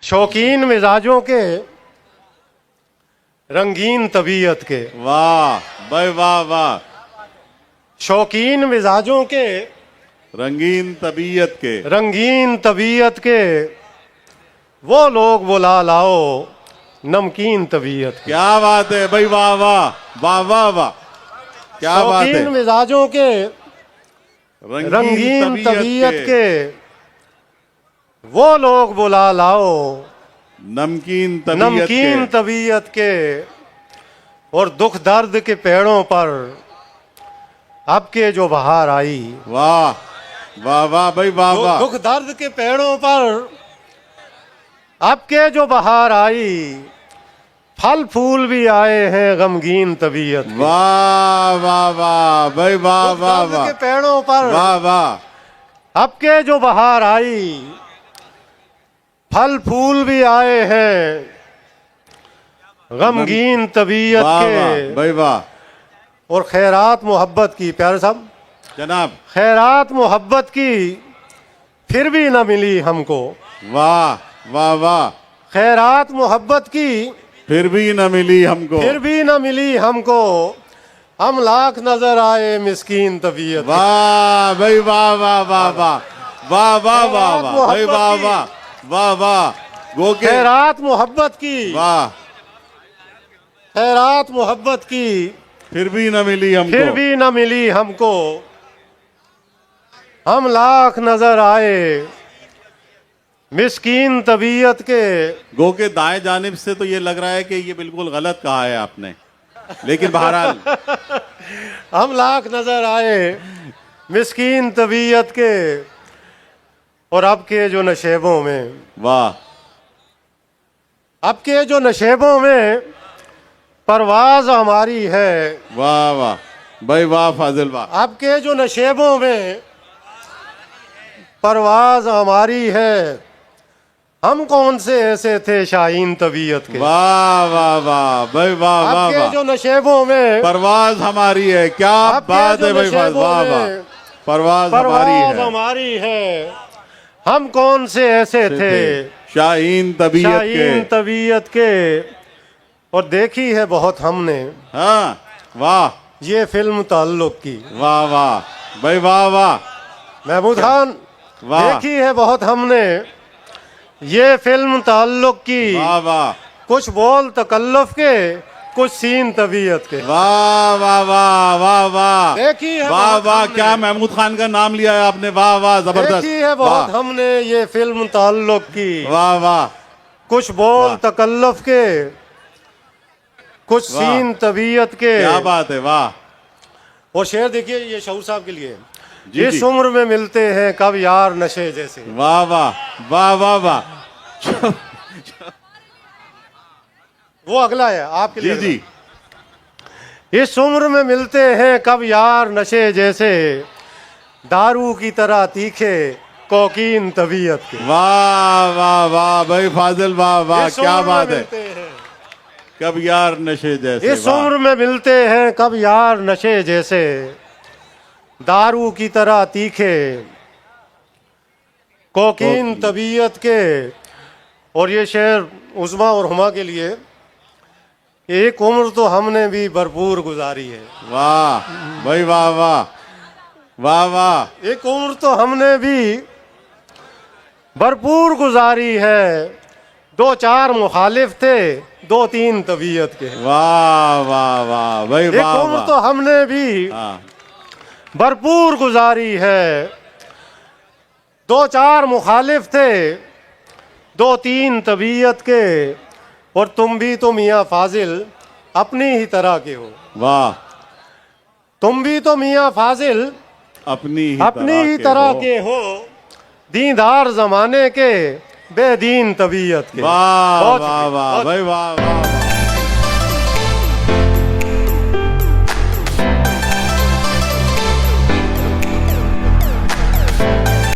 शौकीन मिजाजों के, रंगीन तबीयत के। वाह भाई वाह वाह। शौकीन मिजाजों के, रंगीन तबीयत के। रंगीन तबीयत के, वो लोग बुला लाओ नमकीन तबीयत के। क्या बात है भाई, वाह वाह वाह वाह वाह, क्या बात है। शौकीन मिजाजों के, रंगीन तबीयत के, वो लोग बुला लाओ नमकीन नमकीन तबीयत के। और दुख दर्द के पेड़ों पर अब के जो बहार आई। वाह वाह वाह भाई वाह वाह। दुख दर्द के पेड़ों पर अब के जो बहार आई, फल फूल भी आए हैं गमगीन तबीयत के। वाह वाह वाह भाई वाह वाह दुख दर्द वाह के पेड़ों पर वाह वाह। अब के जो बहार आई, फल फूल भी आए हैं गमगीन तबीयत के। भाई वाह। और खैरात मोहब्बत की, प्यारे साहब जनाब, खैरात मोहब्बत की फिर भी न मिली हमको। वाह वाह वाह। खैरात मोहब्बत की फिर भी न मिली हमको। फिर भी न मिली हमको, हम लाख नजर आए मिस्कीन तबीयत के। वाह भाई वाह वाह वाह वाह वाह वाह वाह वाह भाई वाह वाह वाह वाह। गो के खैरात मोहब्बत की, वाह। खैरात मोहब्बत की फिर भी न मिली हमको। फिर भी न मिली हमको, हम लाख नजर आए मिस्कीन तबीयत के। गो के दाएं जानिब से तो ये लग रहा है कि ये बिल्कुल गलत कहा है आपने, लेकिन बहरहाल हम लाख नजर आए मिस्कीन तबीयत के। और अब के जो नशेबों में, वाह। अब के जो नशेबों में परवाज हमारी है। वाह वाह भाई वाह फाजिल वाह। अब के जो नशेबों में परवाज हमारी है, हम कौन से ऐसे थे शाहीन तबीयत के। वाह वाह वाह भाई वाह वाह अब के वाह। जो नशेबों में परवाज हमारी है, क्या बात है भाई वाह वाह। परवाज हमारी है, हम कौन से ऐसे थे शाहीन शाहीन तबीयत के। और देखी है बहुत हमने हाँ वाह। ये फिल्म ताल्लुक की। वाह वाह भाई वाह वाह। महमूद खान, वाह। देखी है बहुत हमने ये फिल्म ताल्लुक की। वाह वाह। कुछ बोल तकल्लुफ के, कुछ सीन तबीयत के। वाह वाह वाह वाह वाह। देखी है वाह बहुत वाह, हमने। क्या महमूद खान का नाम लिया है आपने, वाह वाह जबरदस्त। देखी है बहुत हमने ये फिल्म ताल्लुक की। वाह वाह। कुछ बोल वाह। तकल्लुफ के, कुछ वाह। सीन तबीयत के। क्या बात है, वाह। और शेर देखिए, ये शऊर साहब के लिए। जी, इस जी। उम्र में मिलते हैं कब यार नशे जैसे। वाह वाह वाह वाह वाह। वो अगला है आपके जी लिए। जी। इस उम्र में मिलते हैं कब यार नशे जैसे, दारू की तरह तीखे कोकीन तबीयत के। वाह वाह वाह भाई फाजिल वाह वाह, इस क्या उम्र में बात है। मिलते हैं, कब यार नशे जैसे। इस उम्र में मिलते हैं कब यार नशे जैसे, दारू की तरह तीखे कोकीन तबीयत के। और ये शेर उस्मा और हुमा के लिए। एक उम्र तो हमने भी भरपूर गुजारी है। वाह भाई वाह वाह वाह वाह। एक उम्र तो हमने भी भरपूर गुजारी है, दो चार मुखालिफ थे, दो तीन तबीयत के। वाह वाह वाह भाई एक वाह उम्र वाह। तो हमने भी हाँ। भरपूर गुजारी है, दो चार मुखालिफ थे, दो तीन तबीयत के। और तुम भी तो मियाँ फाजिल अपनी ही तरह के हो। वाह। तुम भी तो मियाँ फाजिल अपनी ही तरह के हो, दीनदार जमाने के, बेदीन तबीयत के। वाह बहुत वाह शुक्रिया, वाह बहुत भाई वाह वाह।